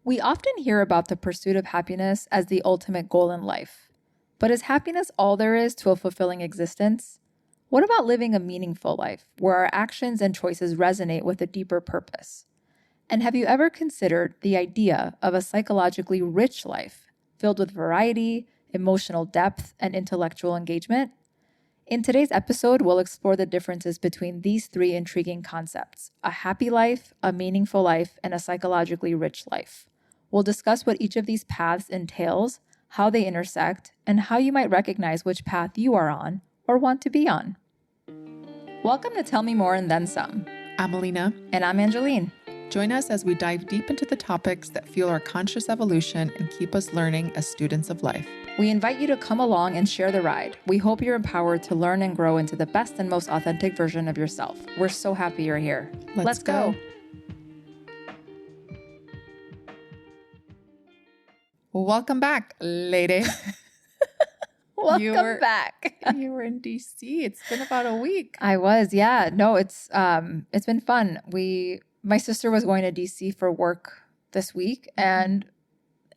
We often hear about the pursuit of happiness as the ultimate goal in life. But is happiness all there is to a fulfilling existence? What about living a meaningful life where our actions and choices resonate with a deeper purpose? And have you ever considered the idea of a psychologically rich life filled with variety, emotional depth, and intellectual engagement? In today's episode, we'll explore the differences between these three intriguing concepts: a happy life, a meaningful life, and a psychologically rich life. We'll discuss what each of these paths entails, how they intersect, and how you might recognize which path you are on or want to be on. Welcome to Tell Me More and Then Some. I'm Alina. And I'm Angeline. Join us as we dive deep into the topics that fuel our conscious evolution and keep us learning as students of life. We invite you to come along and share the ride. We hope you're empowered to learn and grow into the best and most authentic version of yourself. We're so happy you're here. Let's go. Welcome back, lady. Welcome back. You were in DC. It's been about a week. I was, yeah. No, it's been fun. My sister was going to DC for work this week, and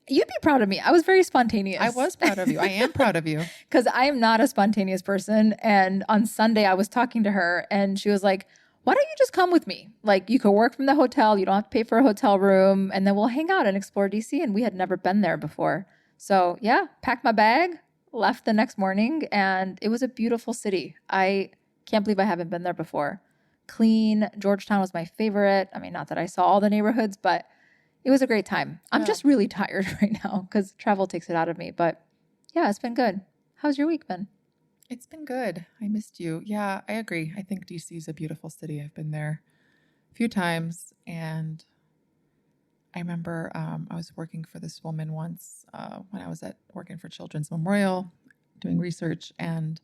you'd be proud of me. I was very spontaneous. I was proud of you. I am proud of you. Because I am not a spontaneous person. And on Sunday, I was talking to her, and she was like, why don't you just come with me? Like, you could work from the hotel. You don't have to pay for a hotel room. And then we'll hang out and explore DC. And we had never been there before. So yeah, packed my bag, left the next morning. And it was a beautiful city. I can't believe I haven't been there before. Clean. Georgetown was my favorite. I mean, not that I saw all the neighborhoods, but it was a great time. I'm just really tired right now because travel takes it out of me. But yeah, it's been good. How's your week been? It's been good. I missed you. Yeah, I agree. I think DC is a beautiful city. I've been there a few times, and I remember I was working for this woman once when I was working for Children's Memorial, doing research, and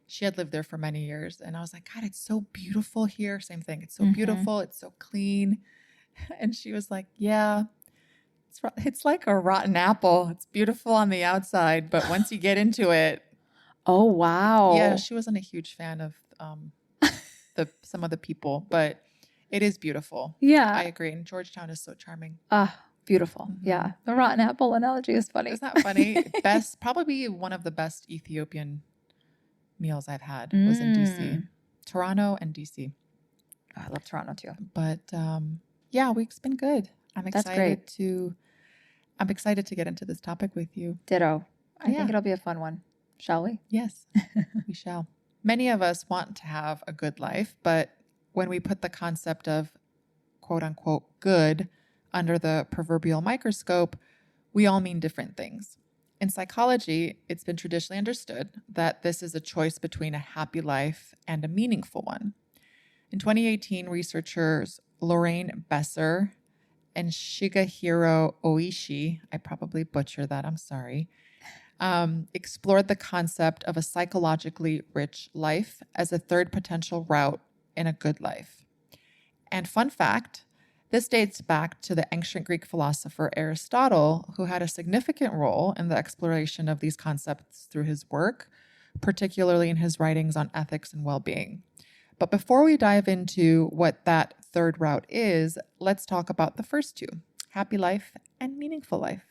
she had lived there for many years. And I was like, God, it's so beautiful here. Same thing. It's so beautiful. It's so clean. And she was like, yeah, it's like a rotten apple. It's beautiful on the outside, but once you get into it. Oh, wow. Yeah, she wasn't a huge fan of some of the people, but it is beautiful. Yeah. I agree. And Georgetown is so charming. Beautiful. Mm-hmm. Yeah. The rotten apple analogy is funny. Isn't that funny? Probably one of the best Ethiopian meals I've had was in DC. Toronto and DC. Oh, I love Toronto too. But yeah, week's been good. I'm excited to get into this topic with you. Ditto. I think it'll be a fun one. Shall we? Yes, we shall. Many of us want to have a good life, but when we put the concept of quote unquote good under the proverbial microscope, we all mean different things. In psychology, it's been traditionally understood that this is a choice between a happy life and a meaningful one. In 2018, researchers Lorraine Besser and Shigehiro Oishi, I probably butchered that, I'm sorry, explored the concept of a psychologically rich life as a third potential route in a good life. And fun fact, this dates back to the ancient Greek philosopher Aristotle, who had a significant role in the exploration of these concepts through his work, particularly in his writings on ethics and well-being. But before we dive into what that third route is, let's talk about the first two, happy life and meaningful life.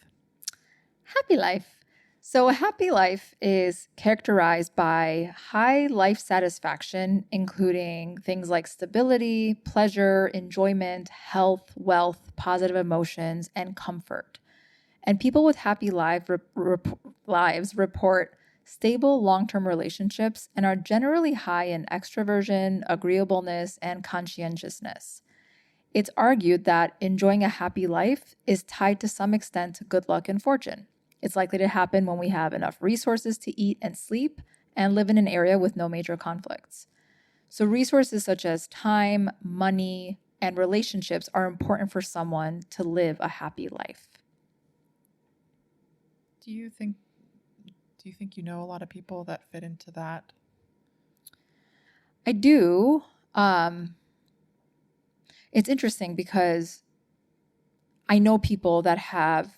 Happy life. So a happy life is characterized by high life satisfaction, including things like stability, pleasure, enjoyment, health, wealth, positive emotions, and comfort. And people with happy lives report stable long-term relationships and are generally high in extroversion, agreeableness, and conscientiousness. It's argued that enjoying a happy life is tied to some extent to good luck and fortune. It's likely to happen when we have enough resources to eat and sleep and live in an area with no major conflicts. So resources such as time, money, and relationships are important for someone to live a happy life. Do you think you know a lot of people that fit into that? I do. It's interesting because I know people that have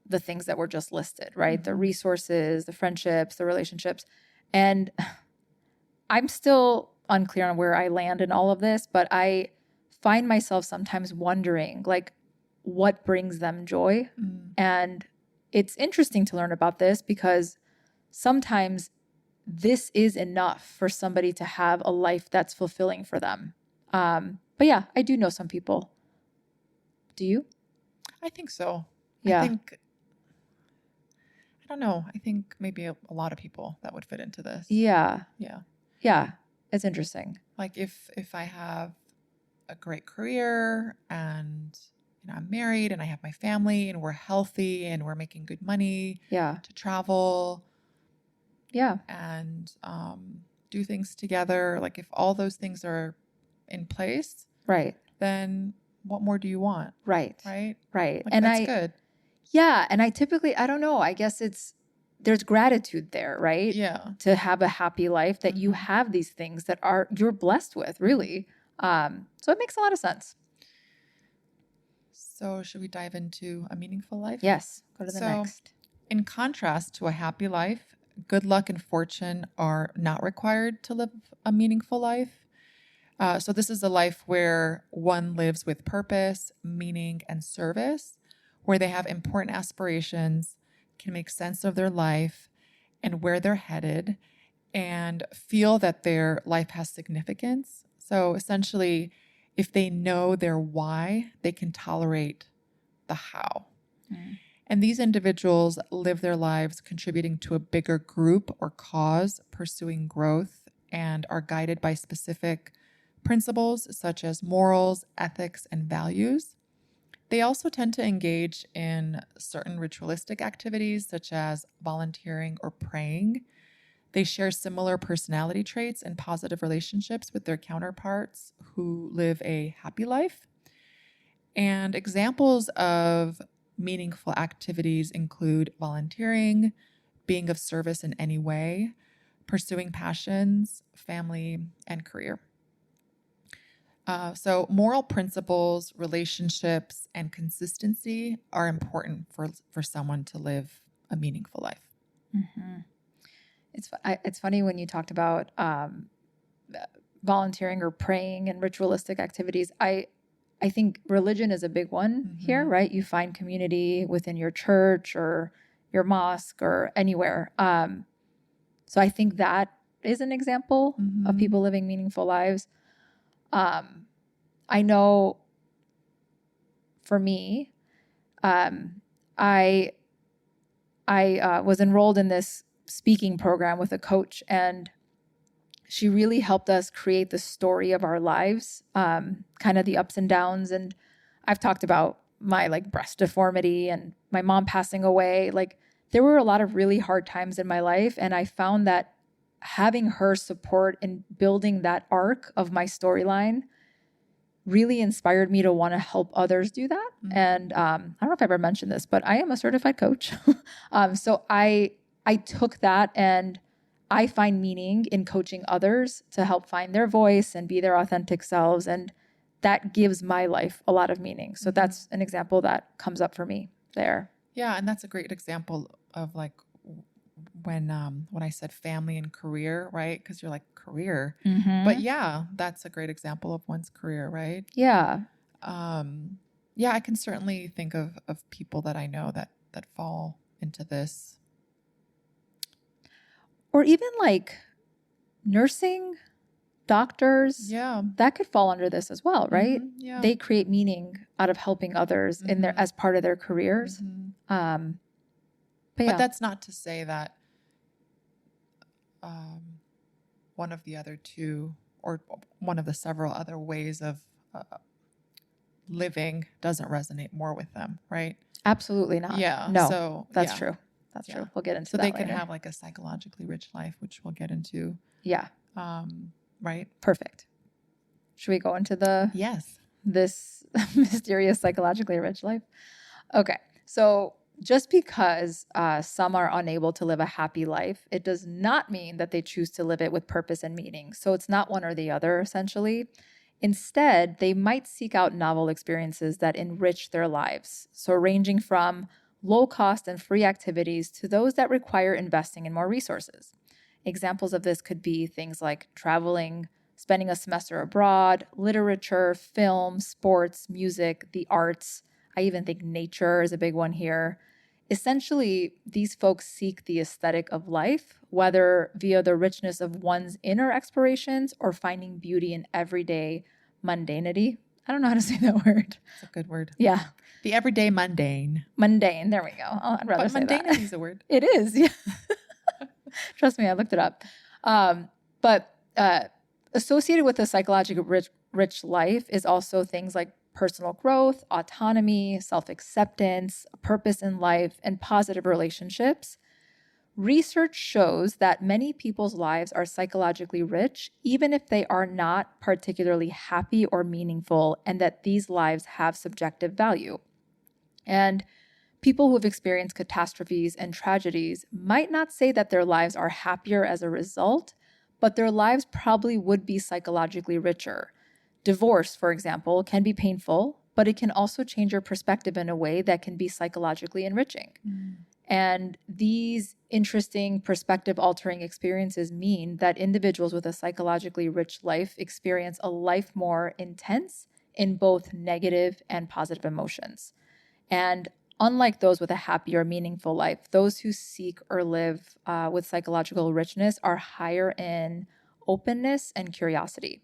the things that were just listed, right? The resources, the friendships, the relationships. And I'm still unclear on where I land in all of this, but I find myself sometimes wondering, like, what brings them joy. Mm. And it's interesting to learn about this because sometimes this is enough for somebody to have a life that's fulfilling for them. But yeah, I do know some people. Do you? I think so. Yeah. I don't know. I think maybe a lot of people that would fit into this. Yeah. Yeah. Yeah. It's interesting. Like if I have a great career and I'm married and I have my family and we're healthy and we're making good money Yeah. to travel Yeah. and do things together, like if all those things are in place, Right. then what more do you want? Right. Right. Right. Like And that's good. Yeah. And I typically, I don't know, I guess there's gratitude there, right? Yeah. To have a happy life that you Mhm. have these things that you're blessed with, really. So it makes a lot of sense. So should we dive into a meaningful life? Yes. Go to the So, next. in contrast to a happy life, good luck and fortune are not required to live a meaningful life. So this is a life where one lives with purpose, meaning, and service, where they have important aspirations, can make sense of their life and where they're headed, and feel that their life has significance. So essentially, if they know their why, they can tolerate the how. Mm. And these individuals live their lives contributing to a bigger group or cause, pursuing growth, and are guided by specific principles such as morals, ethics, and values. They also tend to engage in certain ritualistic activities such as volunteering or praying. They share similar personality traits and positive relationships with their counterparts who live a happy life. And examples of meaningful activities include volunteering, being of service in any way, pursuing passions, family, and career. So, moral principles, relationships, and consistency are important for someone to live a meaningful life. Mm-hmm. It's funny when you talked about volunteering or praying and ritualistic activities. I think religion is a big one here, right? You find community within your church or your mosque or anywhere. So I think that is an example of people living meaningful lives. I know for me, I was enrolled in this speaking program with a coach, and she really helped us create the story of our lives, kind of the ups and downs. And I've talked about my breast deformity and my mom passing away. There were a lot of really hard times in my life. And I found that having her support in building that arc of my storyline really inspired me to want to help others do that. Mm-hmm. And I don't know if I ever mentioned this, but I am a certified coach. So I took that, and I find meaning in coaching others to help find their voice and be their authentic selves. And that gives my life a lot of meaning. So that's an example that comes up for me there. Yeah. And that's a great example of when I said family and career, right? Because you're like career, but yeah, that's a great example of one's career, right? Yeah. Yeah, I can certainly think of people that I know that fall into this. Or even nursing, doctors. Yeah. That could fall under this as well, right? Yeah. They create meaning out of helping others in their as part of their careers. But that's not to say that one of the other two or one of the several other ways of living doesn't resonate more with them, right? Absolutely not. Yeah. No, so that's true. That's true. We'll get into so that they later. can have a psychologically rich life, which we'll get into. Yeah. Right. Perfect. Should we go into this mysterious psychologically rich life? Okay. So just because some are unable to live a happy life, it does not mean that they choose to live it with purpose and meaning. So it's not one or the other, essentially. Instead, they might seek out novel experiences that enrich their lives. So ranging from low cost and free activities to those that require investing in more resources. Examples of this could be things like traveling, spending a semester abroad, literature, film, sports, music, the arts. I even think nature is a big one here. Essentially, these folks seek the aesthetic of life, whether via the richness of one's inner explorations or finding beauty in everyday mundanity. I don't know how to say that word. It's a good word. Yeah. The everyday mundane. Mundane. There we go. I'd rather But say mundanity that. is a word. It is. Yeah. Trust me, I looked it up. But associated with a psychologically rich life is also things like personal growth, autonomy, self-acceptance, purpose in life, and positive relationships. Research shows that many people's lives are psychologically rich, even if they are not particularly happy or meaningful, and that these lives have subjective value. And people who have experienced catastrophes and tragedies might not say that their lives are happier as a result, but their lives probably would be psychologically richer. Divorce, for example, can be painful, but it can also change your perspective in a way that can be psychologically enriching. And these interesting perspective-altering experiences mean that individuals with a psychologically rich life experience a life more intense in both negative and positive emotions. And unlike those with a happy or meaningful life, those who seek or live with psychological richness are higher in openness and curiosity.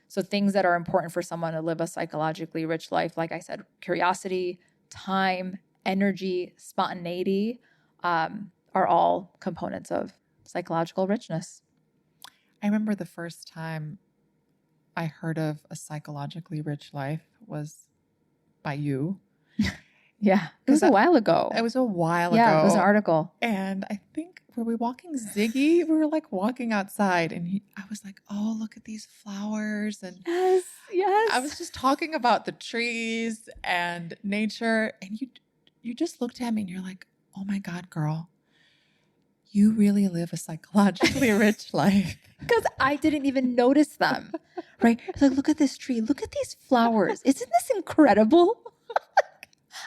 So things that are important for someone to live a psychologically rich life, like I said, curiosity, time, energy, spontaneity, are all components of psychological richness. I remember the first time I heard of a psychologically rich life was by you. Yeah, it was a while ago. It was a while ago. Yeah, it was an article. And I think, were we walking Ziggy? We were like walking outside and I was like, oh, look at these flowers. And Yes. I was just talking about the trees and nature. And you just looked at me and you're like, oh my God, girl, you really live a psychologically rich life. Because I didn't even notice them, right? It's like, look at this tree. Look at these flowers. Isn't this incredible?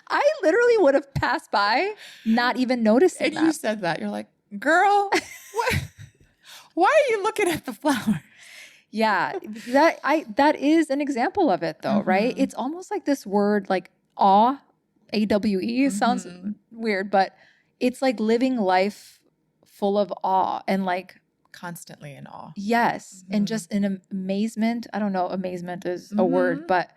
I literally would have passed by, not even noticing And them. you said that. You're like, girl, why are you looking at the flowers? Yeah, that is an example of it though, right? It's almost like this word like awe, AWE, sounds weird, but it's like living life full of awe and like constantly in awe. Yes, and just in amazement. I don't know, amazement is a word, but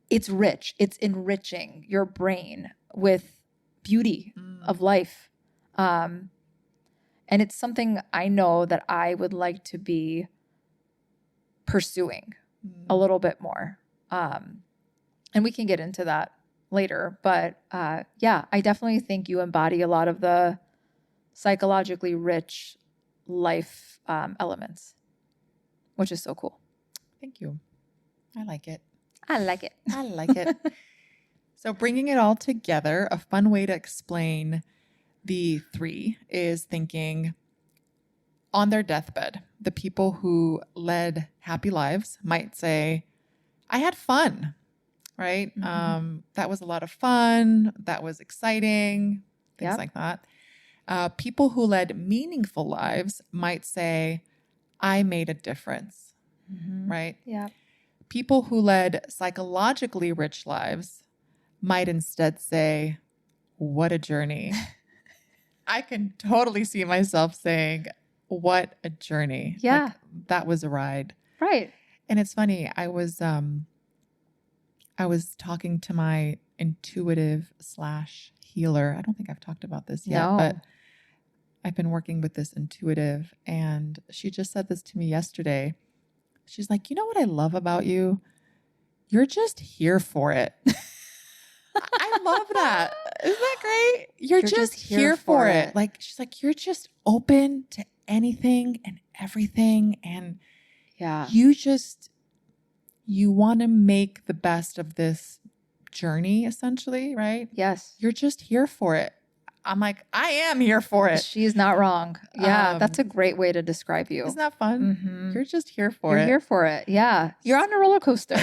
it's rich. It's enriching your brain with beauty of life. And it's something I know that I would like to be pursuing a little bit more. And we can get into that later. But yeah, I definitely think you embody a lot of the psychologically rich life elements, which is so cool. Thank you. I like it. I like it. I like it. So bringing it all together, a fun way to explain the three is thinking on their deathbed, the people who led happy lives might say, I had fun, right? That was a lot of fun. That was exciting, things like that. People who led meaningful lives might say, I made a difference, right? Yeah. People who led psychologically rich lives might instead say, what a journey. I can totally see myself saying, what a journey. Yeah. Like, that was a ride. Right. And it's funny, I was talking to my intuitive / healer. I don't think I've talked about this yet, but I've been working with this intuitive, and she just said this to me yesterday. She's like, you know what I love about you? You're just here for it. I love that. Isn't that great? You're just here for it. Like, she's like, you're just open to anything and everything. And you want to make the best of this journey, essentially, right? Yes. You're just here for it. I'm like, I am here for it. She's not wrong. Yeah, that's a great way to describe you. Isn't that fun? You're just here for it. You're here for it. Yeah. You're on a roller coaster.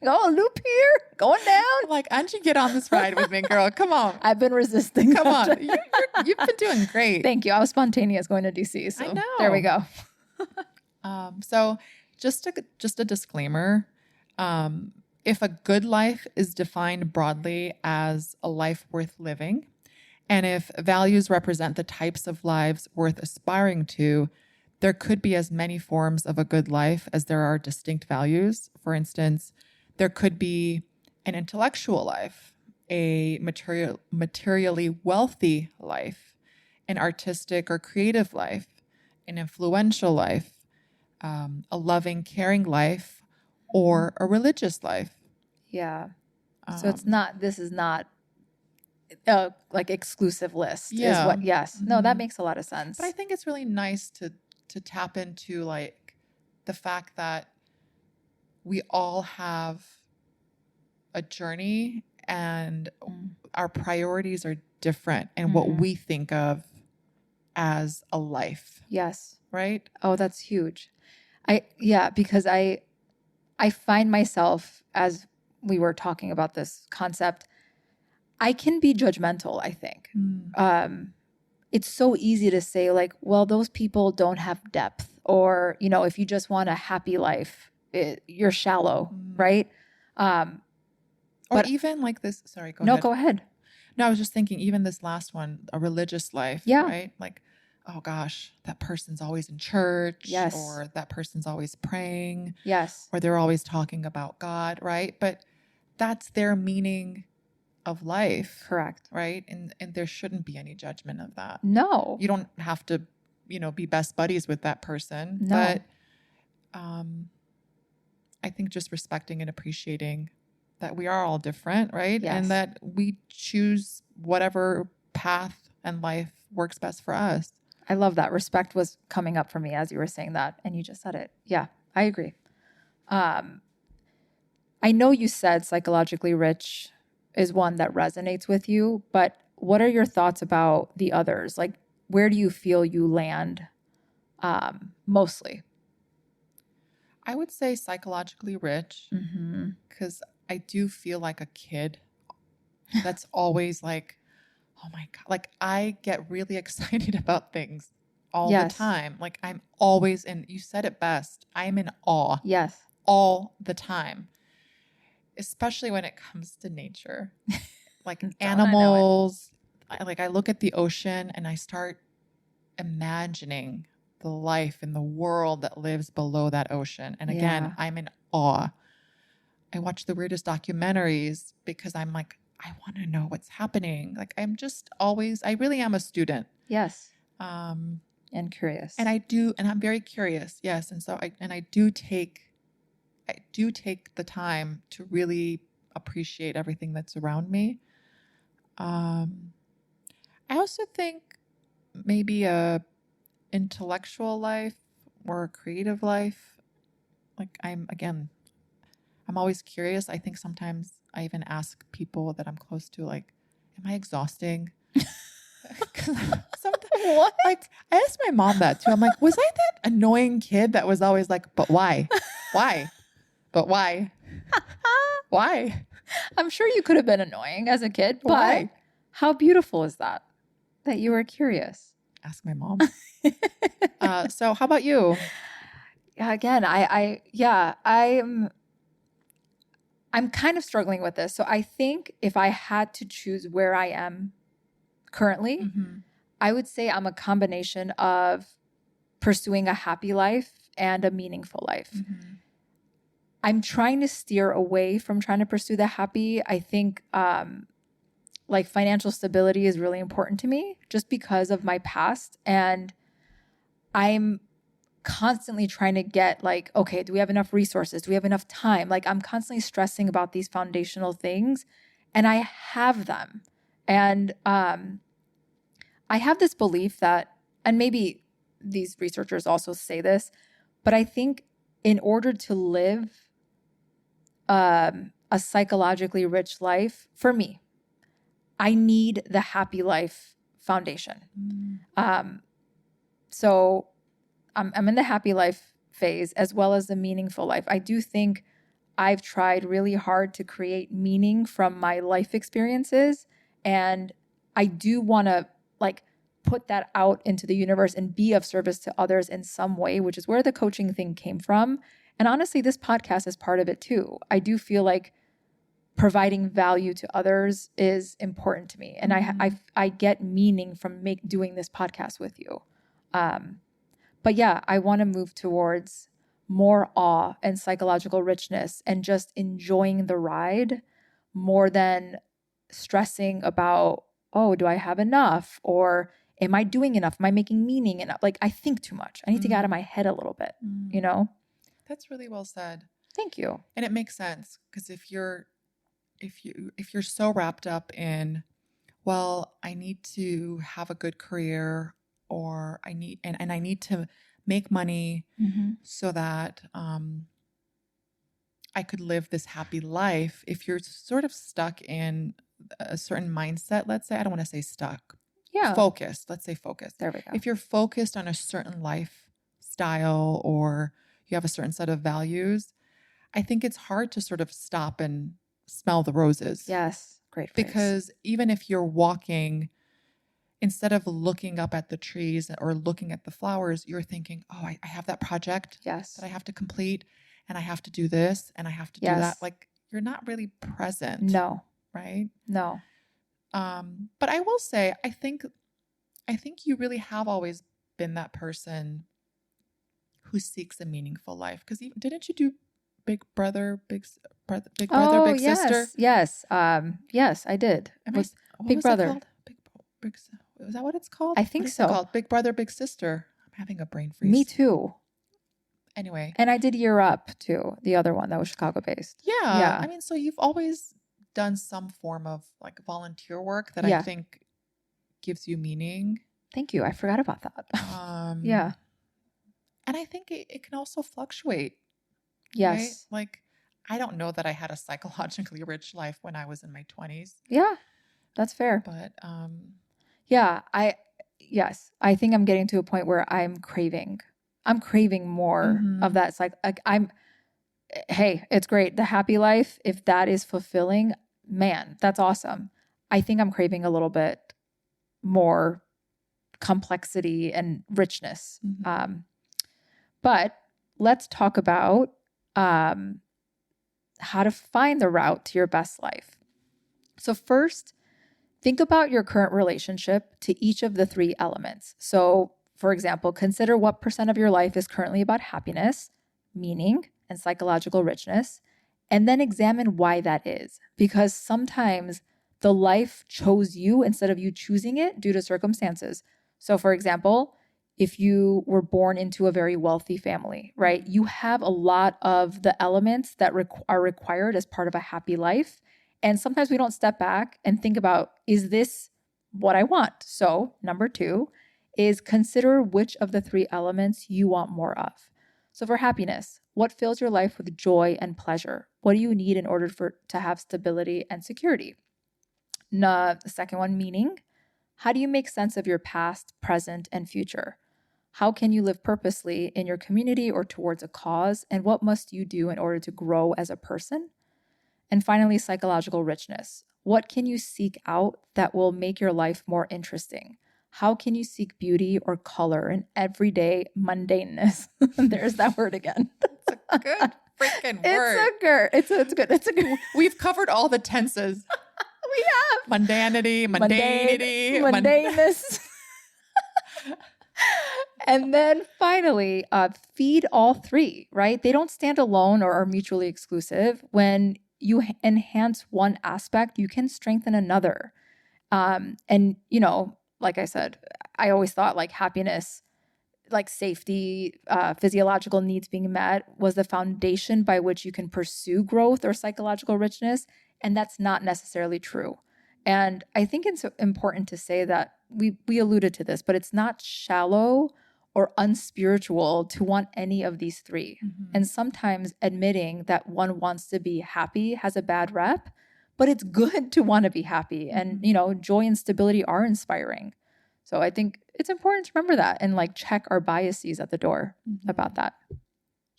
Oh, loop here, going down. Like, why don't you get on this ride with me, girl? Come on. I've been resisting. Come on. You've been doing great. Thank you. I was spontaneous going to DC. So I know. There we go. So just a disclaimer. if a good life is defined broadly as a life worth living, and if values represent the types of lives worth aspiring to, there could be as many forms of a good life as there are distinct values. For instance, there could be an intellectual life, a materially wealthy life, an artistic or creative life, an influential life, a loving, caring life, or a religious life. Yeah. So this is not like exclusive list is what, yes. No, that makes a lot of sense. But I think it's really nice to tap into like the fact that we all have a journey and our priorities are different and what we think of as a life. Yes. Right? Oh, that's huge. Because I find myself, as we were talking about this concept, I can be judgmental, I think. It's so easy to say like, well, those people don't have depth, or, you know, if you just want a happy life, you're shallow, right? Or even like this, sorry, go No, ahead. go ahead. No, I was just thinking, even this last one, a religious life, Yeah. right? Like, oh gosh, that person's always in church, Yes. or that person's always praying, Yes. or they're always talking about God, right? But that's their meaning of life. Correct. Right? And there shouldn't be any judgment of that. No. You don't have to, you know, be best buddies with that person. No. But I think just respecting and appreciating that we are all different, right? Yes. And that we choose whatever path and life works best for us. I love that. Respect was coming up for me as you were saying that, and you just said it. Yeah, I agree. I know you said psychologically rich is one that resonates with you, but what are your thoughts about the others? Like, where do you feel you land mostly? I would say psychologically rich, because I do feel like a kid that's always like, oh my God, like I get really excited about things all the time. Like I'm always you said it best, I am in awe. Yes. All the time, especially when it comes to nature, like animals. I look at the ocean and I start imagining the life in the world that lives below that ocean. And again, I'm in awe. I watch the weirdest documentaries because I'm like, I want to know what's happening. Like I'm just always, I really am a student. Yes. And curious. And I'm very curious. Yes. And so I do take the time to really appreciate everything that's around me. I also think maybe a intellectual life or a creative life. Like I'm always curious. I think sometimes I even ask people that I'm close to, like, am I exhausting? What? Like I asked my mom that too. I'm like, was I that annoying kid that was always like, but why? Why? But why? Why? I'm sure you could have been annoying as a kid, but why? How beautiful is that you were curious? Ask my mom. So how about you? Again, I'm kind of struggling with this. So I think if I had to choose where I am currently, I would say I'm a combination of pursuing a happy life and a meaningful life. I'm trying to steer away from trying to pursue the happy. I think like financial stability is really important to me just because of my past. And I'm constantly trying to get like, okay, do we have enough resources? Do we have enough time? Like I'm constantly stressing about these foundational things and I have them. And I have this belief that, and maybe these researchers also say this, but I think in order to live a psychologically rich life, for me, I need the happy life foundation. So I'm in the happy life phase as well as the meaningful life. I do think I've tried really hard to create meaning from my life experiences. And I do want to like put that out into the universe and be of service to others in some way, which is where the coaching thing came from. And honestly, this podcast is part of it too. I do feel like providing value to others is important to me. And I get meaning from doing this podcast with you. But yeah, I want to move towards more awe and psychological richness and just enjoying the ride more than stressing about, oh, do I have enough? Or am I doing enough? Am I making meaning enough? Like, I think too much. I need to get out of my head a little bit, you know? That's really well said. Thank you. And it makes sense because if you're so wrapped up in, well, I need to have a good career, or I need I need to make money so that I could live this happy life. If you're sort of stuck in a certain mindset, let's say, I don't want to say stuck. Yeah. Focused. Let's say focused. There we go. If you're focused on a certain lifestyle or you have a certain set of values, I think it's hard to sort of stop and smell the roses. Yes. Great phrase. Because even if you're walking, instead of looking up at the trees or looking at the flowers, you're thinking, oh, I have that project yes. that I have to complete, and I have to do this and I have to do that. Like, you're not really present. No. Right? No. But I will say, I think you really have always been that person who seeks a meaningful life. Because didn't you do Big Brother, Big Brother, Big yes. Sister? Yes. Yes, I did. Big Brother. Big, is that what it's called? I think so. Called Big Brother, Big Sister. I'm having a brain freeze. Me too. Anyway. And I did Year Up too, the other one that was Chicago based. Yeah. I mean, so you've always done some form of like volunteer work that I think gives you meaning. Thank you. I forgot about that. Yeah. And I think it can also fluctuate. Yes. Right? Like, I don't know that I had a psychologically rich life when I was in my 20s. Yeah, that's fair. But yeah, I think I'm getting to a point where I'm craving more of that. It's like hey, it's great. The happy life, if that is fulfilling, man, that's awesome. I think I'm craving a little bit more complexity and richness. But let's talk about how to find the route to your best life. So first, think about your current relationship to each of the three elements. So, for example, consider what % of your life is currently about happiness, meaning, and psychological richness, and then examine why that is. Because sometimes the life chose you instead of you choosing it due to circumstances. So, for example, if you were born into a very wealthy family, right, you have a lot of the elements that are required as part of a happy life. And sometimes we don't step back and think about, is this what I want? So number 2 is consider which of the 3 elements you want more of. So for happiness, what fills your life with joy and pleasure? What do you need in order to have stability and security? The second one, meaning. How do you make sense of your past, present, and future? How can you live purposely in your community or towards a cause? And what must you do in order to grow as a person? And finally, psychological richness. What can you seek out that will make your life more interesting? How can you seek beauty or color in everyday mundaneness? There's that word again. It's a good freaking word. It's good. It's a good. We've covered all the tenses. We have. Mundanity, mundanity. Mundaneness. And then finally, feed all 3, right? They don't stand alone or are mutually exclusive. When you enhance one aspect, you can strengthen another. And, you know, like I said, I always thought like happiness, like safety, physiological needs being met was the foundation by which you can pursue growth or psychological richness. And that's not necessarily true. And I think it's important to say that we alluded to this, but it's not shallow or unspiritual to want any of these 3. And sometimes admitting that one wants to be happy has a bad rep, but it's good to want to be happy. And, you know, joy and stability are inspiring. So I think it's important to remember that and like check our biases at the door about that.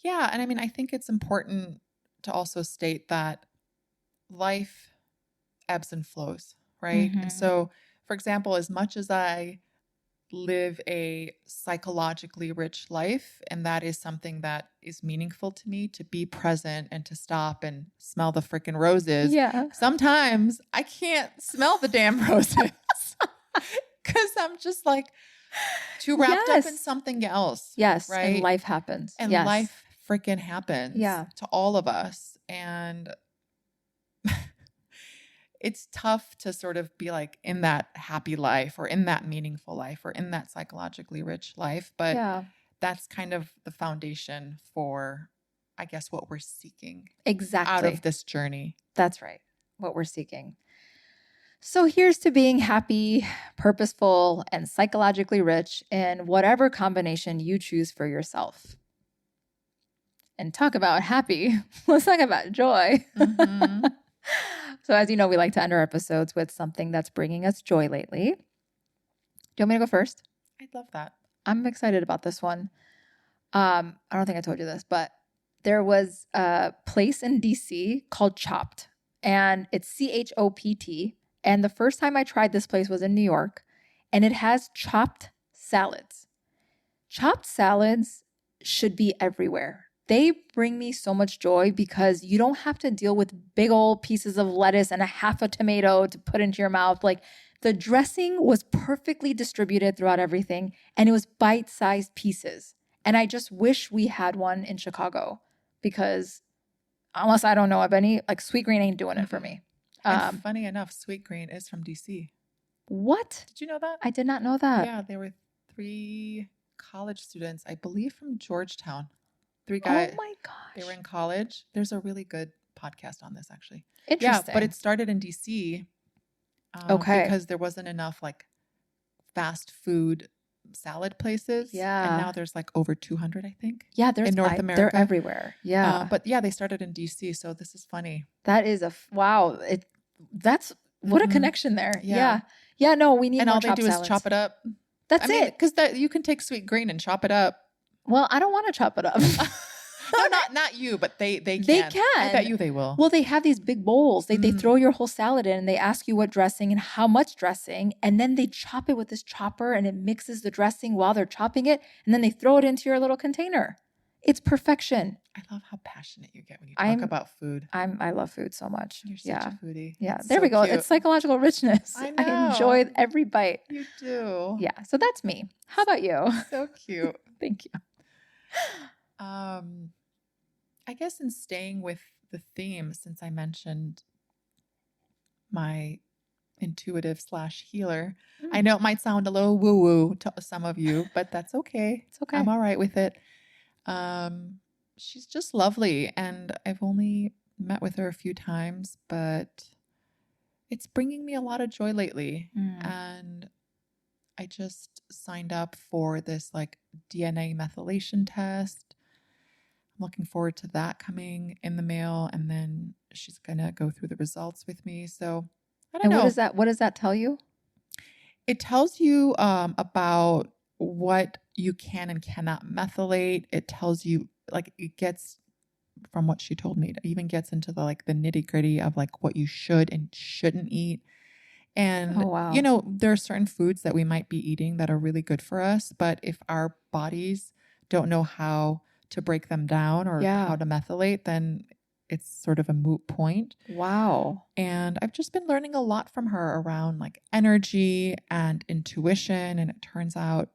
Yeah. And I mean, I think it's important to also state that life ebbs and flows, right? And so, for example, as much as I live a psychologically rich life. And that is something that is meaningful to me, to be present and to stop and smell the freaking roses. Yeah. Sometimes I can't smell the damn roses because I'm just like too wrapped up in Yes. something else. Yes. Right. And life happens. And yes. life freaking happens Yeah. to all of us. And it's tough to sort of be like in that happy life or in that meaningful life or in that psychologically rich life. But Yeah. that's kind of the foundation for, I guess, what we're seeking Exactly. out of this journey. That's right. What we're seeking. So here's to being happy, purposeful, and psychologically rich in whatever combination you choose for yourself. And talk about happy. Let's talk about joy. Mhm. So as you know, we like to end our episodes with something that's bringing us joy lately. Do you want me to go first? I'd love that. I'm excited about this one. I don't think I told you this, but there was a place in DC called Chopped, and it's CHOPT. And the first time I tried this place was in New York, and it has chopped salads. Chopped salads should be everywhere. They bring me so much joy because you don't have to deal with big old pieces of lettuce and a half a tomato to put into your mouth. Like, the dressing was perfectly distributed throughout everything, and it was bite-sized pieces. And I just wish we had one in Chicago because unless I don't know of any, like, Sweetgreen ain't doing it for me. And funny enough, Sweetgreen is from DC. What? Did you know that? I did not know that. Yeah, there were 3 college students, I believe from Georgetown. 3 guys. Oh my gosh. They were in college. There's a really good podcast on this, actually. Interesting. Yeah, but it started in DC. Okay. Because there wasn't enough like fast food salad places. Yeah. And now there's like over 200, I think. Yeah, there's in North America. They're everywhere. Yeah. But yeah, they started in DC. So this is funny. That is wow. That's what a connection there. Yeah. Yeah. No, we need And more all they chopped do salads. is chop it up. That's it. Because you can take Sweetgreen and chop it up. Well, I don't want to chop it up. No, not you, but they can. They can. I bet you they will. Well, they have these big bowls. They throw your whole salad in and they ask you what dressing and how much dressing. And then they chop it with this chopper and it mixes the dressing while they're chopping it. And then they throw it into your little container. It's perfection. I love how passionate you get when you talk about food. I love food so much. You're such a foodie. Yeah. It's there so we go. cute. It's psychological richness. I know. I enjoy every bite. You do. Yeah. So that's me. How about you? So cute. Thank you. I guess in staying with the theme, since I mentioned my intuitive / healer, I know it might sound a little woo-woo to some of you, but that's okay. It's okay. I'm all right with it. She's just lovely, and I've only met with her a few times, but it's bringing me a lot of joy lately. And I just signed up for this like DNA methylation test. I'm looking forward to that coming in the mail, and then she's gonna go through the results with me. So I don't know. What does that tell you? It tells you about what you can and cannot methylate. It tells you, like, it gets, from what she told me, it even gets into the like the nitty gritty of like what you should and shouldn't eat. And, you know, there are certain foods that we might be eating that are really good for us, but if our bodies don't know how to break them down or how to methylate, then it's sort of a moot point. Wow. And I've just been learning a lot from her around like energy and intuition. And it turns out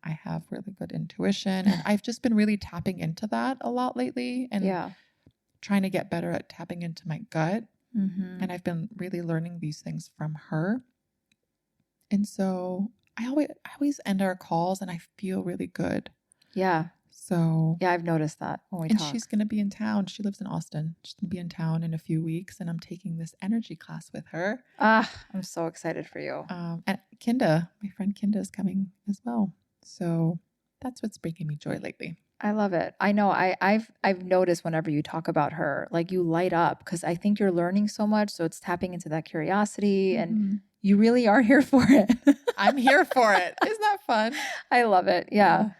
I have really good intuition. And I've just been really tapping into that a lot lately and trying to get better at tapping into my gut. And I've been really learning these things from her. And so I always end our calls and I feel really good. Yeah. So yeah, I've noticed that when we talk. And she's going to be in town. She lives in Austin. She's going to be in town in a few weeks, and I'm taking this energy class with her. I'm so excited for you. And Kinda, my friend Kinda, is coming as well. So that's what's bringing me joy lately. I love it. I know. I've noticed whenever you talk about her, like you light up because I think you're learning so much. So it's tapping into that curiosity, and you really are here for it. I'm here for it. Isn't that fun? I love it. Yeah.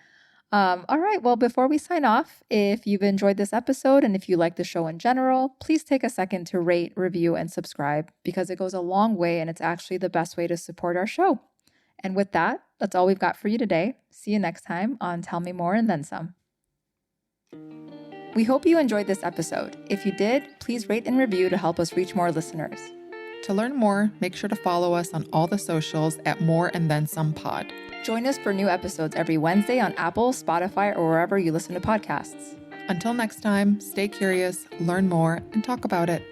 All right. Well, before we sign off, if you've enjoyed this episode and if you like the show in general, please take a second to rate, review, and subscribe because it goes a long way and it's actually the best way to support our show. And with that, That's all we've got for you today. See you next time on Tell Me More and Then Some. We hope you enjoyed this episode. If you did, please rate and review to help us reach more listeners. To learn more, make sure to follow us on all the socials at moreandthensomepod. Join us for new episodes every Wednesday on Apple, Spotify, or wherever you listen to podcasts. Until next time, stay curious, learn more, and talk about it.